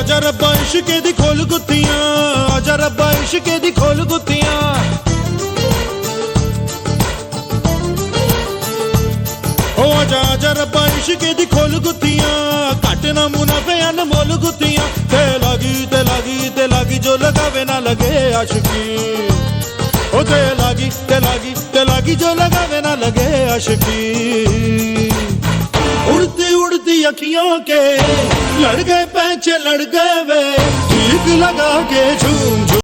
आजा रब्बा इश्के दी खोल गुत्तियां, आजा रब्बा इश्के दी खोल गुत्तियां। ओ आजा आजा रब्बा इश्के दी खोल गुत्तियां, घट ना मुनाफे अनमोल गुत्तियां। ते लागी जो लगावे ना लगे आशिकी। ओ ते लागी जो लगावे ना लगे आशिकी। उड़ती उड़ती अखियों के लड़ गए पैंचे लड़ गए वे, ठीक लगा के झूम झूम